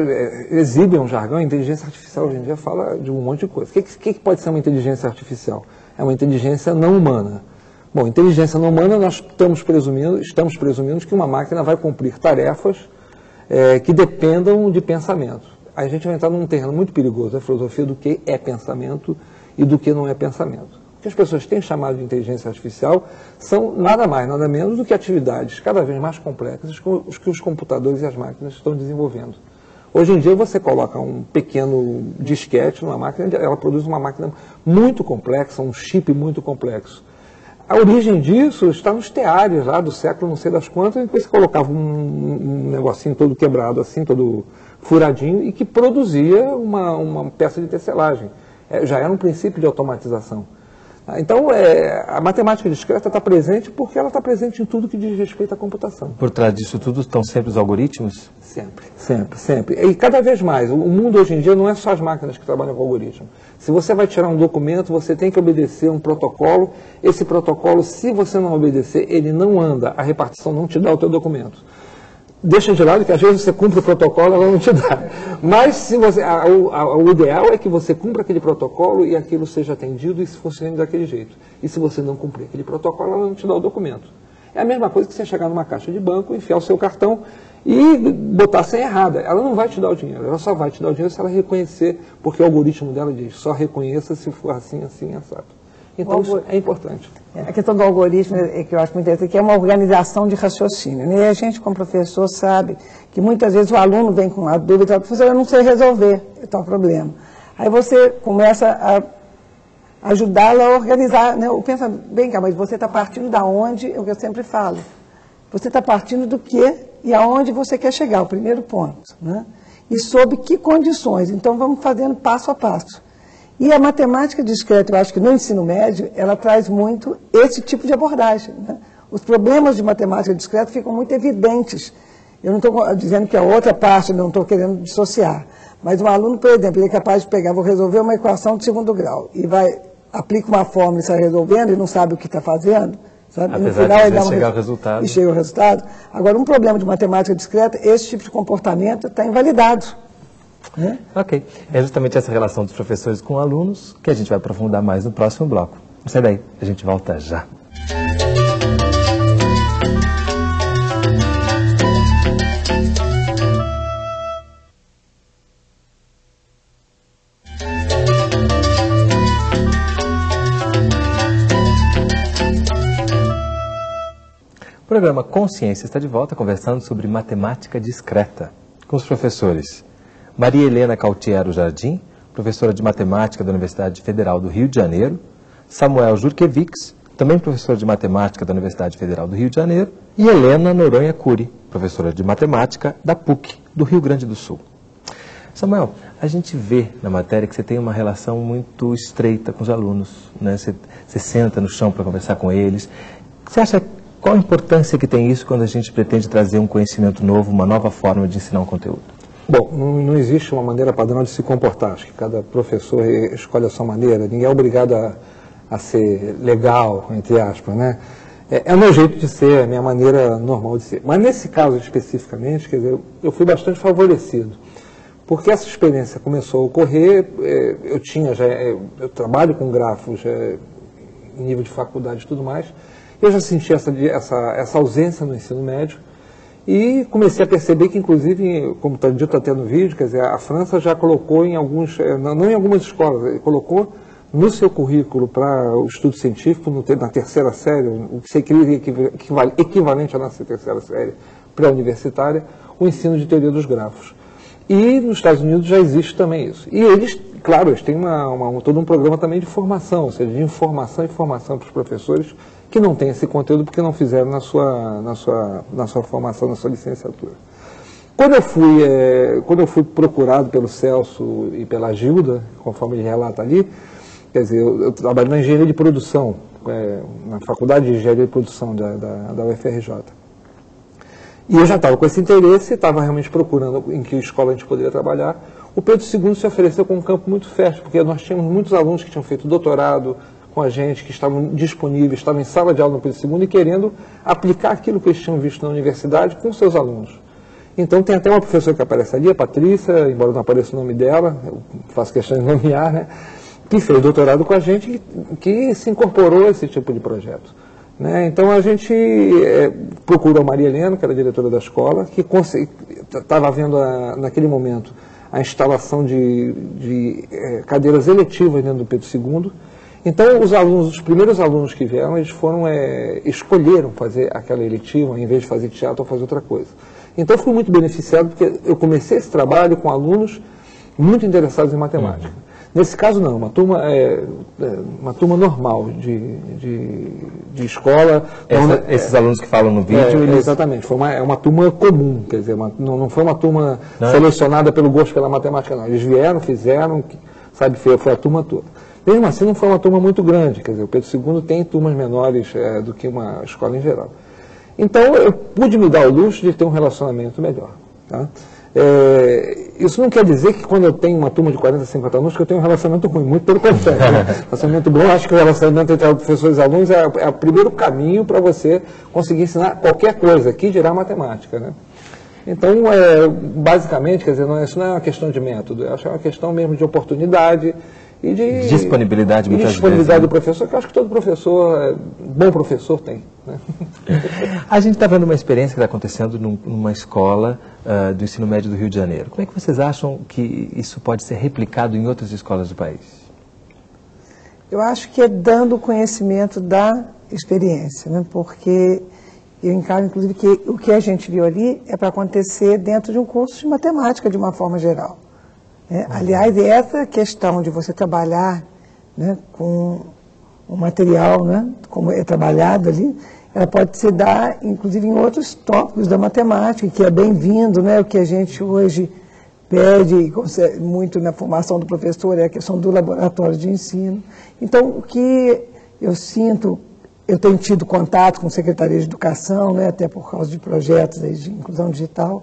exibem um jargão, a inteligência artificial hoje em dia fala de um monte de coisa. O que pode ser uma inteligência artificial? É uma inteligência não humana. Bom, inteligência não humana, nós estamos presumindo que uma máquina vai cumprir tarefas que dependam de pensamento. Aí a gente vai entrar num terreno muito perigoso, a filosofia do que é pensamento e do que não é pensamento. O que as pessoas têm chamado de inteligência artificial são nada mais, nada menos do que atividades cada vez mais complexas que os computadores e as máquinas estão desenvolvendo. Hoje em dia você coloca um pequeno disquete numa máquina, ela produz uma máquina muito complexa, um chip muito complexo. A origem disso está nos teares lá do século não sei das quantas, em que você colocava um negocinho todo quebrado, assim, todo furadinho, e que produzia uma peça de tecelagem. Já era um princípio de automatização. Então, a matemática discreta está presente porque ela está presente em tudo que diz respeito à computação. Por trás disso tudo estão sempre os algoritmos? Sempre. E cada vez mais. O mundo hoje em dia não é só as máquinas que trabalham com algoritmo. Se você vai tirar um documento, você tem que obedecer um protocolo. Esse protocolo, se você não obedecer, ele não anda. A repartição não te dá o teu documento. Deixa de lado que às vezes você cumpre o protocolo, ela não te dá. Mas se você, o ideal é que você cumpra aquele protocolo e aquilo seja atendido e se funcione daquele jeito. E se você não cumprir aquele protocolo, ela não te dá o documento. É a mesma coisa que você chegar numa caixa de banco, enfiar o seu cartão e botar a senha errada. Ela não vai te dar o dinheiro, ela só vai te dar o dinheiro se ela reconhecer, porque o algoritmo dela diz, só reconheça se for assim, assado. Então isso é importante. A questão do algoritmo, que eu acho muito interessante, que é uma organização de raciocínio. E a gente, como professor, sabe que muitas vezes o aluno vem com uma dúvida e fala, professor, eu não sei resolver tal problema. Aí você começa a ajudá-la a organizar, né? Pensa, bem cá, mas você está partindo da onde, é o que eu sempre falo. Você está partindo do quê e aonde você quer chegar, o primeiro ponto, né? E sob que condições. Então, vamos fazendo passo a passo. E a matemática discreta, eu acho que no ensino médio, ela traz muito esse tipo de abordagem, né? Os problemas de matemática discreta ficam muito evidentes. Eu não estou dizendo que a outra parte, não estou querendo dissociar. Mas um aluno, por exemplo, ele é capaz de pegar, vou resolver uma equação de segundo grau, e aplica uma fórmula e sai resolvendo e não sabe o que está fazendo, sabe? Apesar no final, de ele dá chegar ao resultado. E chega ao resultado. Agora, um problema de matemática discreta, esse tipo de comportamento está invalidado. Né? Ok. É justamente essa relação dos professores com alunos que a gente vai aprofundar mais no próximo bloco. Não sai daí, a gente volta já. O programa Consciência está de volta conversando sobre matemática discreta com os professores Maria Helena Cautiero Jardim, professora de matemática da Universidade Federal do Rio de Janeiro, Samuel Jurkevics, também professor de matemática da Universidade Federal do Rio de Janeiro, e Helena Noronha Cury, professora de matemática da PUC do Rio Grande do Sul. Samuel, a gente vê na matéria que você tem uma relação muito estreita com os alunos, né? Você senta no chão para conversar com eles. Você acha qual a importância que tem isso quando a gente pretende trazer um conhecimento novo, uma nova forma de ensinar um conteúdo? Bom, não existe uma maneira padrão de se comportar. Acho que cada professor escolhe a sua maneira. Ninguém é obrigado a ser legal, entre aspas, né? É o meu jeito de ser, é a minha maneira normal de ser. Mas nesse caso especificamente, quer dizer, eu fui bastante favorecido. Porque essa experiência começou a ocorrer, eu trabalho com grafos em nível de faculdade e tudo mais. Eu já senti essa ausência no ensino médio e comecei a perceber que, inclusive, como está dito até no vídeo, quer dizer, a França já colocou em alguns, não em algumas escolas, colocou no seu currículo para o estudo científico, na terceira série, o que seria equivalente à nossa terceira série pré-universitária, o ensino de teoria dos grafos. E nos Estados Unidos já existe também isso. E eles, claro, eles têm todo um programa também de formação, ou seja, de informação e formação para os professores que não têm esse conteúdo porque não fizeram na sua formação, na sua licenciatura. Quando eu fui procurado pelo Celso e pela Gilda, conforme ele relata ali, quer dizer, eu trabalho na engenharia de produção, na Faculdade de Engenharia de Produção da UFRJ. E eu já estava com esse interesse, estava realmente procurando em que escola a gente poderia trabalhar. O Pedro II se ofereceu com um campo muito fértil, porque nós tínhamos muitos alunos que tinham feito doutorado com a gente, que estavam disponíveis, estavam em sala de aula no Pedro II e querendo aplicar aquilo que eles tinham visto na universidade com seus alunos. Então tem até uma professora que aparece ali, a Patrícia, embora não apareça o nome dela, eu faço questão de nomear, né, que fez doutorado com a gente, que se incorporou a esse tipo de projeto. Né? Então a gente procurou a Maria Helena, que era a diretora da escola, que estava vendo naquele momento a instalação de cadeiras eletivas dentro do Pedro II. Então os primeiros alunos que vieram, eles escolheram fazer aquela eletiva, em vez de fazer teatro ou fazer outra coisa. Então eu fui muito beneficiado, porque eu comecei esse trabalho com alunos muito interessados em matemática. Nesse caso não, uma turma normal de escola. Esses alunos que falam no vídeo, eles... Exatamente, é uma turma comum, quer dizer, não foi uma turma selecionada pelo gosto pela matemática, não. Eles vieram, fizeram, sabe, foi a turma toda. Mesmo assim, não foi uma turma muito grande, quer dizer, o Pedro II tem turmas menores do que uma escola em geral. Então, eu pude me dar o luxo de ter um relacionamento melhor. Tá? Isso não quer dizer que quando eu tenho uma turma de 40, 50 alunos, que eu tenho um relacionamento ruim, muito pelo contrário. Relacionamento bom, acho que o relacionamento entre professores e alunos é o primeiro caminho para você conseguir ensinar qualquer coisa, aqui dirá matemática. Né? Então, basicamente, quer dizer, isso não é uma questão de método, eu acho que é uma questão mesmo de oportunidade e de disponibilidade, muitas disponibilidade vezes, do professor, que eu acho que todo professor, bom professor, tem. Né? A gente está vendo uma experiência que está acontecendo numa escola do ensino médio do Rio de Janeiro. Como é que vocês acham que isso pode ser replicado em outras escolas do país? Eu acho que é dando conhecimento da experiência, né? Porque eu encaro, inclusive, que o que a gente viu ali é para acontecer dentro de um curso de matemática, de uma forma geral. Aliás, essa questão de você trabalhar, né, com o material, né, como é trabalhado ali, ela pode se dar, inclusive, em outros tópicos da matemática, que é bem-vindo, né, o que a gente hoje pede muito na formação do professor é a questão do laboratório de ensino. Então, o que eu sinto, eu tenho tido contato com a Secretaria de Educação, né, até por causa de projetos aí de inclusão digital,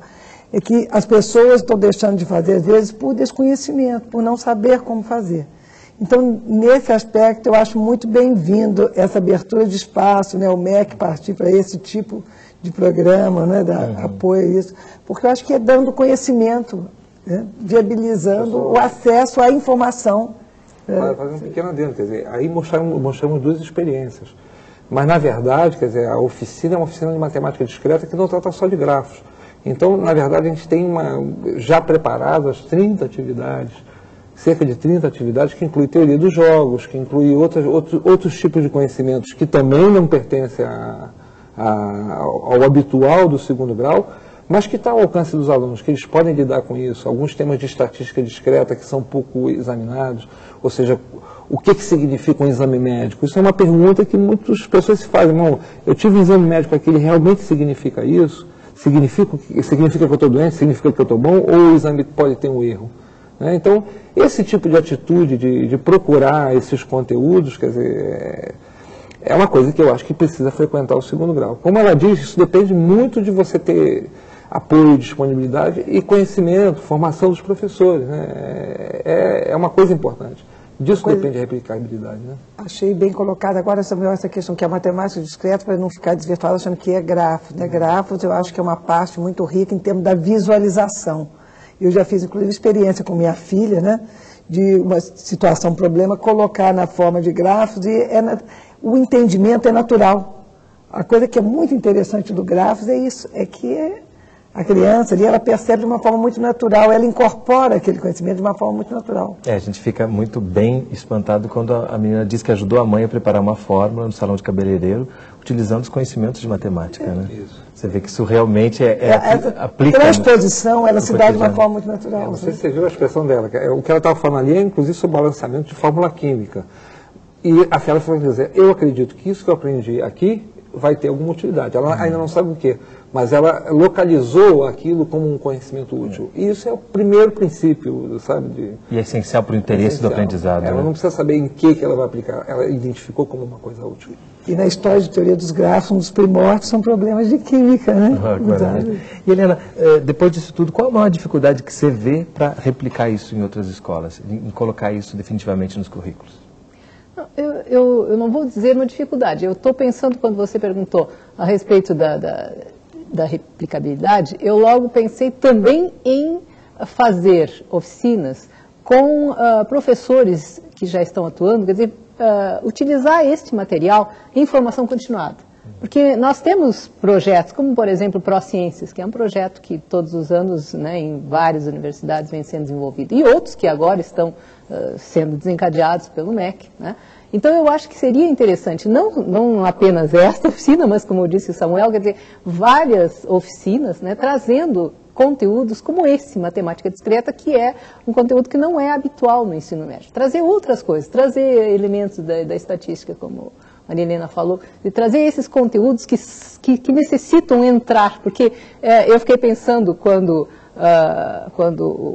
é que as pessoas estão deixando de fazer, às vezes, por desconhecimento, por não saber como fazer. Então, nesse aspecto, eu acho muito bem-vindo essa abertura de espaço, né, o MEC partir para esse tipo de programa, né, apoio a isso, porque eu acho que é dando conhecimento, né, viabilizando o acesso à informação. Fazer um pequeno adendo, quer dizer, aí mostramos duas experiências. Mas, na verdade, quer dizer, a oficina é uma oficina de matemática discreta que não trata só de grafos. Então, na verdade, a gente tem já preparadas 30 atividades, cerca de 30 atividades, que inclui teoria dos jogos, que inclui outros tipos de conhecimentos que também não pertencem ao habitual do segundo grau, mas que está ao alcance dos alunos, que eles podem lidar com isso. Alguns temas de estatística discreta que são pouco examinados, ou seja, o que significa um exame médico? Isso é uma pergunta que muitas pessoas se fazem. Irmão, eu tive um exame médico aqui, ele realmente significa isso? Significa que eu estou doente? Significa que eu estou bom? Ou o exame pode ter um erro? Então, esse tipo de atitude de procurar esses conteúdos, quer dizer, é uma coisa que eu acho que precisa frequentar o segundo grau. Como ela diz, isso depende muito de você ter apoio, disponibilidade e conhecimento, formação dos professores. Né? É uma coisa importante. Disso depende a replicabilidade. Né? Achei bem colocada agora, Samuel, essa questão que é a matemática discreta, para não ficar desvirtuado achando que é grafos. Né? Grafos eu acho que é uma parte muito rica em termos da visualização. Eu já fiz, inclusive, experiência com minha filha, né, de uma situação, um problema, colocar na forma de grafos, e o entendimento é natural. A coisa que é muito interessante do grafos é isso, é que a criança ali, ela percebe de uma forma muito natural, ela incorpora aquele conhecimento de uma forma muito natural. A gente fica muito bem espantado quando a menina diz que ajudou a mãe a preparar uma fórmula no salão de cabeleireiro, utilizando os conhecimentos de matemática, né? Isso. Você vê que isso realmente aplica... A transposição, ela se dá de uma forma muito natural. Não sei se você viu a expressão dela. O que ela estava falando ali é, inclusive, sobre o balanceamento de fórmula química. E a Fiala foi dizer, eu acredito que isso que eu aprendi aqui vai ter alguma utilidade. Ela ainda não sabe o quê, mas ela localizou aquilo como um conhecimento útil. E isso é o primeiro princípio, sabe? E é essencial para o interesse do aprendizado. Ela não precisa saber em que ela vai aplicar, ela identificou como uma coisa útil. E na história de teoria dos grafos, um dos primórdios são problemas de química, né? E, Helena, depois disso tudo, qual a maior dificuldade que você vê para replicar isso em outras escolas, em colocar isso definitivamente nos currículos? Eu não vou dizer uma dificuldade. Eu estou pensando, quando você perguntou a respeito da replicabilidade, eu logo pensei também em fazer oficinas com professores que já estão atuando, quer dizer, utilizar este material em formação continuada. Porque nós temos projetos, como por exemplo o ProCiências, que é um projeto que todos os anos, né, em várias universidades vem sendo desenvolvido, e outros que agora estão sendo desencadeados pelo MEC. Né? Então eu acho que seria interessante, não apenas esta oficina, mas como disse o Samuel, quer dizer, várias oficinas, né, trazendo conteúdos como esse, matemática discreta, que é um conteúdo que não é habitual no ensino médio. Trazer outras coisas, trazer elementos da estatística, como a Helena falou, de trazer esses conteúdos que necessitam entrar, porque eu fiquei pensando quando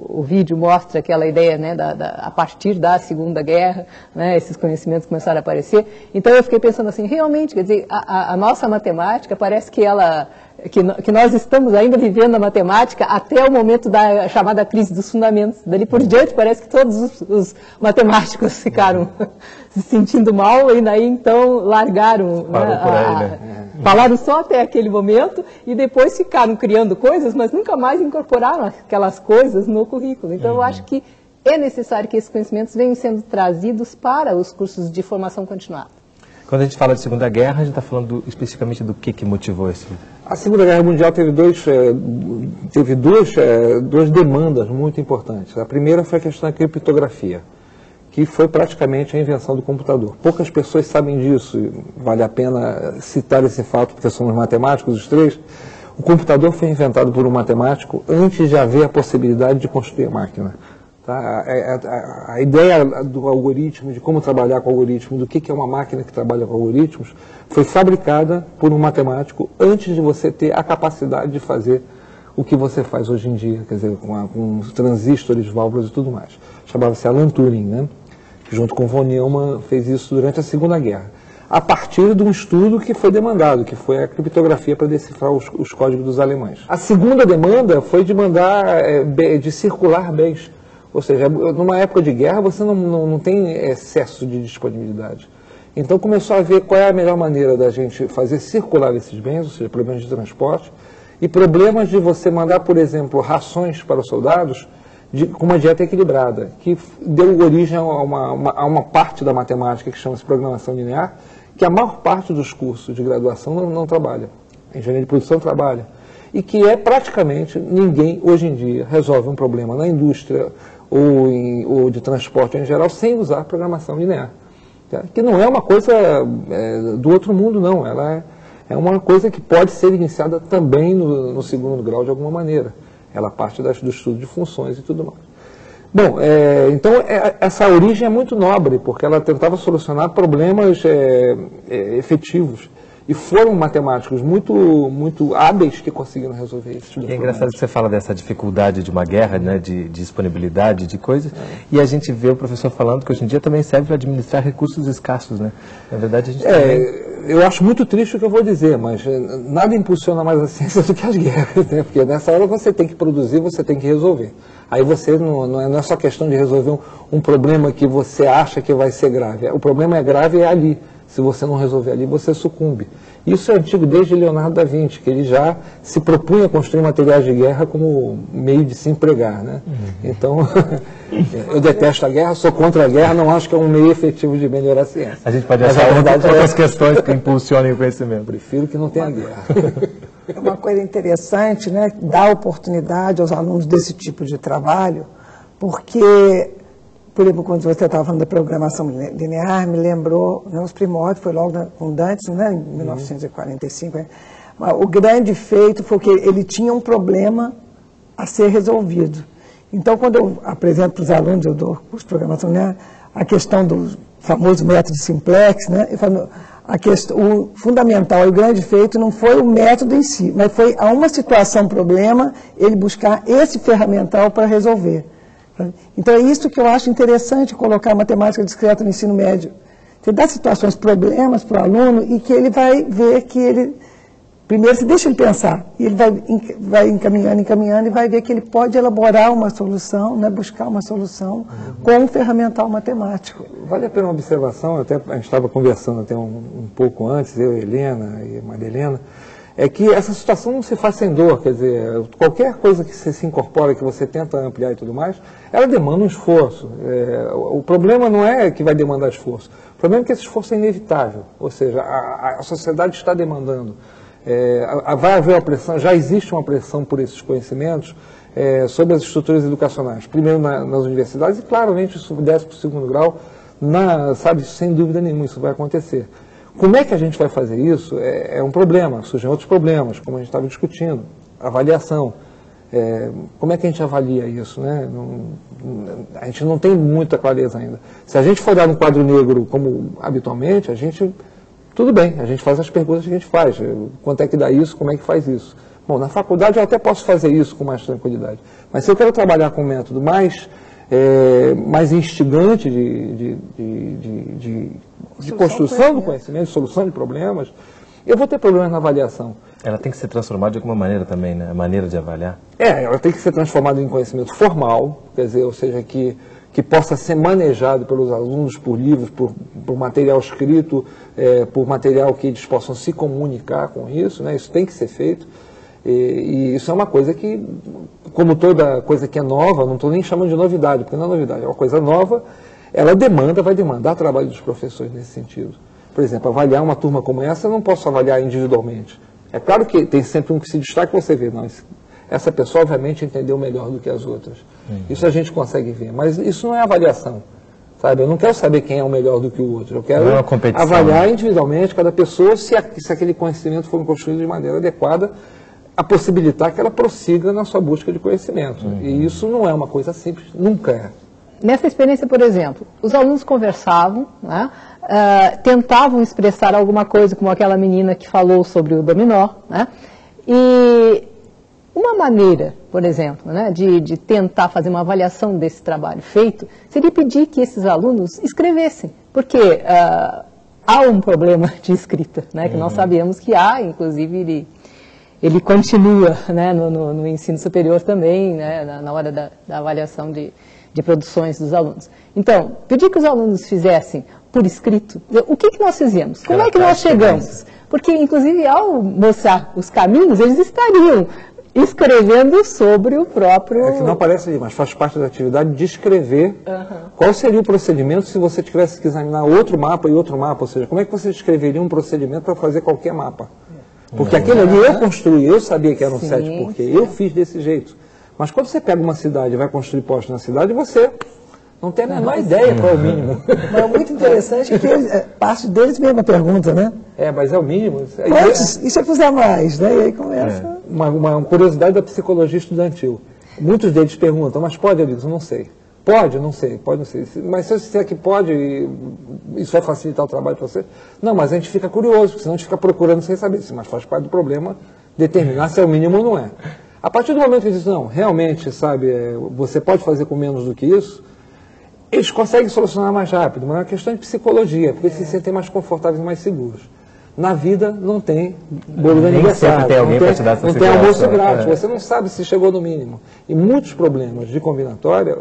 o vídeo mostra aquela ideia, né, a partir da Segunda Guerra, né, esses conhecimentos começaram a aparecer, então eu fiquei pensando assim, realmente, quer dizer, a nossa matemática parece que nós estamos ainda vivendo a matemática até o momento da chamada crise dos fundamentos. Dali por diante, parece que todos os matemáticos ficaram se sentindo mal e daí então largaram, falaram só até aquele momento e depois ficaram criando coisas, mas nunca mais incorporaram aquelas coisas no currículo. Então eu acho que é necessário que esses conhecimentos venham sendo trazidos para os cursos de formação continuada. Quando a gente fala de Segunda Guerra, a gente está falando especificamente do que motivou esse... A Segunda Guerra Mundial teve duas demandas muito importantes. A primeira foi a questão da criptografia, que foi praticamente a invenção do computador. Poucas pessoas sabem disso, vale a pena citar esse fato, porque somos matemáticos os três. O computador foi inventado por um matemático antes de haver a possibilidade de construir a máquina. Tá? A ideia do algoritmo, de como trabalhar com o algoritmo, do que é uma máquina que trabalha com algoritmos, foi fabricada por um matemático antes de você ter a capacidade de fazer o que você faz hoje em dia, quer dizer, com transistores, válvulas e tudo mais. Chamava-se Alan Turing, né? Junto com von Neumann, fez isso durante a Segunda Guerra, a partir de um estudo que foi demandado, que foi a criptografia para decifrar os códigos dos alemães. A segunda demanda foi de de circular bens, ou seja, numa época de guerra você não tem excesso de disponibilidade. Então começou a ver qual é a melhor maneira da gente fazer circular esses bens, ou seja, problemas de transporte, e problemas de você mandar, por exemplo, rações para os soldados com uma dieta equilibrada, que deu origem a uma parte da matemática que chama-se programação linear, que a maior parte dos cursos de graduação não trabalha. A engenharia de produção trabalha. E que praticamente ninguém, hoje em dia, resolve um problema na indústria ou de transporte em geral sem usar programação linear. Tá? Que não é uma coisa do outro mundo, não. Ela é uma coisa que pode ser iniciada também no segundo grau de alguma maneira. Ela parte do estudo de funções e tudo mais. Bom, então essa origem é muito nobre, porque ela tentava solucionar problemas efetivos. E foram matemáticos muito hábeis que conseguiram resolver isso. É engraçado que você fala dessa dificuldade de uma guerra, né, de disponibilidade de coisas, e a gente vê o professor falando que hoje em dia também serve para administrar recursos escassos, né? Na verdade, a gente eu acho muito triste o que eu vou dizer, mas nada impulsiona mais a ciência do que as guerras, né? Porque nessa hora você tem que produzir, você tem que resolver. Aí você não é só questão de resolver um problema que você acha que vai ser grave. O problema é grave ali. Se você não resolver ali, você sucumbe. Isso é antigo desde Leonardo da Vinci, que ele já se propunha a construir materiais de guerra como meio de se empregar, né? Então, eu detesto a guerra, sou contra a guerra, não acho que é um meio efetivo de melhorar a ciência. A gente pode achar outras questões que impulsionem o conhecimento. Prefiro que não tenha guerra. É uma coisa interessante, né? Dar oportunidade aos alunos desse tipo de trabalho, porque... Por exemplo, quando você estava falando da programação linear, me lembrou, né, os primórdios, foi logo com Dantes, né, em 1945. Né? O grande feito foi que ele tinha um problema a ser resolvido. Então, quando eu apresento para os alunos, eu dou curso de programação linear, a questão do famoso método simplex, né, eu falo, o fundamental e o grande feito não foi o método em si, mas foi a uma situação, problema, ele buscar esse ferramental para resolver. Então é isso que eu acho interessante, colocar a matemática discreta no ensino médio. Você dá situações, problemas para o aluno e que ele vai ver que ele... Primeiro você deixa ele pensar, e ele vai encaminhando e vai ver que ele pode elaborar uma solução, né, buscar uma solução com um ferramental matemático. Vale a pena uma observação, até a gente estava conversando até um pouco antes, eu, Helena e a Maria Helena, é que essa situação não se faz sem dor, quer dizer, qualquer coisa que você se incorpora, que você tenta ampliar e tudo mais, ela demanda um esforço. O problema não é que vai demandar esforço, o problema é que esse esforço é inevitável, ou seja, a sociedade está demandando. Vai haver uma pressão, já existe uma pressão por esses conhecimentos sobre as estruturas educacionais, primeiro nas universidades, e claramente isso desce para o segundo grau, sabe, sem dúvida nenhuma isso vai acontecer. Como é que a gente vai fazer isso? É um problema, surgem outros problemas, como a gente estava discutindo, avaliação. Como é que a gente avalia isso, né? A gente não tem muita clareza ainda. Se a gente for dar um quadro negro como habitualmente, tudo bem, a gente faz as perguntas que a gente faz. Quanto é que dá isso, como é que faz isso? Bom, na faculdade eu até posso fazer isso com mais tranquilidade. Mas se eu quero trabalhar com um método mais instigante de construção do conhecimento, de solução de problemas, eu vou ter problemas na avaliação. Ela tem que ser transformada de alguma maneira também, né? A maneira de avaliar. Ela tem que ser transformada em conhecimento formal, quer dizer, ou seja, que possa ser manejado pelos alunos por livros, por material escrito, por material que eles possam se comunicar com isso, né? Isso tem que ser feito. E isso é uma coisa que, como toda coisa que é nova, não estou nem chamando de novidade, porque não é novidade, é uma coisa nova, ela vai demandar trabalho dos professores nesse sentido. Por exemplo, avaliar uma turma como essa, eu não posso avaliar individualmente. É claro que tem sempre um que se destaca e você vê, não, essa pessoa obviamente entendeu melhor do que as outras. Isso a gente consegue ver, mas isso não é avaliação. Sabe? Eu não quero saber quem é o melhor do que o outro, eu quero avaliar individualmente cada pessoa se aquele conhecimento for construído de maneira adequada a possibilitar que ela prossiga na sua busca de conhecimento. E isso não é uma coisa simples, nunca é. Nessa experiência, por exemplo, os alunos conversavam, né, tentavam expressar alguma coisa, como aquela menina que falou sobre o dominó, né, e uma maneira, por exemplo, né, de tentar fazer uma avaliação desse trabalho feito, seria pedir que esses alunos escrevessem, porque há um problema de escrita, né, que nós sabemos que há, inclusive ele continua, né, no ensino superior também, né, na hora da avaliação de produções dos alunos. Então, pedir que os alunos fizessem por escrito, o que nós fizemos? Como é que nós chegamos? Porque, inclusive, ao mostrar os caminhos, eles estariam escrevendo sobre o próprio... É que não aparece ali, mas faz parte da atividade de escrever qual seria o procedimento se você tivesse que examinar outro mapa e outro mapa, ou seja, como é que você escreveria um procedimento para fazer qualquer mapa? Porque aquele ali eu construí, eu sabia que era um 7 porque eu fiz desse jeito. Mas quando você pega uma cidade e vai construir postos na cidade, você não tem a menor ideia qual é o mínimo. Mas é muito interessante que parte deles mesma pergunta, né? Mas é o mínimo. Quantos? E se eu puser mais? Né? E aí começa... Uma curiosidade da psicologia estudantil. Muitos deles perguntam, mas pode, eu digo, não sei. Pode? Não sei, pode, não sei. Mas se eu disser que pode, isso vai facilitar o trabalho para você? Não, mas a gente fica curioso, porque senão a gente fica procurando sem saber. Mas faz parte do problema determinar se é o mínimo ou não é. A partir do momento que eles dizem, não, realmente, sabe, você pode fazer com menos do que isso, eles conseguem solucionar mais rápido, mas é uma questão de psicologia, porque eles se sentem mais confortáveis e mais seguros. Na vida não tem bolo de aniversário, não tem almoço grátis, você não sabe se chegou no mínimo. E muitos problemas de combinatória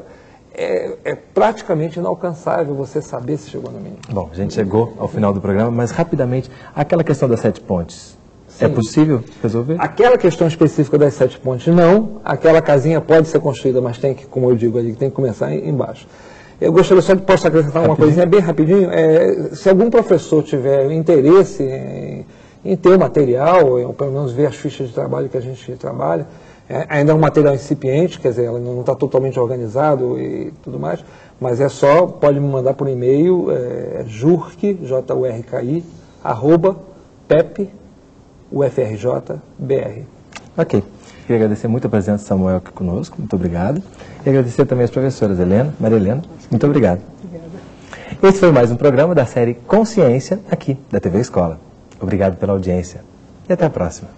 é praticamente inalcançável você saber se chegou no mínimo. Bom, a gente chegou ao final do programa, mas rapidamente, aquela questão das 7 pontes. Sim. É possível resolver? Aquela questão específica das 7 pontes, não. Aquela casinha pode ser construída, mas tem que, como eu digo ali, tem que começar embaixo. Eu gostaria só de posso acrescentar uma coisinha bem rapidinho. Se algum professor tiver interesse em ter o material, ou pelo menos ver as fichas de trabalho que a gente trabalha, ainda é um material incipiente, quer dizer, ela não está totalmente organizado e tudo mais, mas pode me mandar por e-mail, jurki, JURKI, @pep UFRJ-BR. Ok. Queria agradecer muito a presença de Samuel aqui conosco, muito obrigado. E agradecer também as professoras Maria Helena, muito obrigado. Obrigada. Esse foi mais um programa da série Consciência, aqui da TV Escola. Obrigado pela audiência e até a próxima.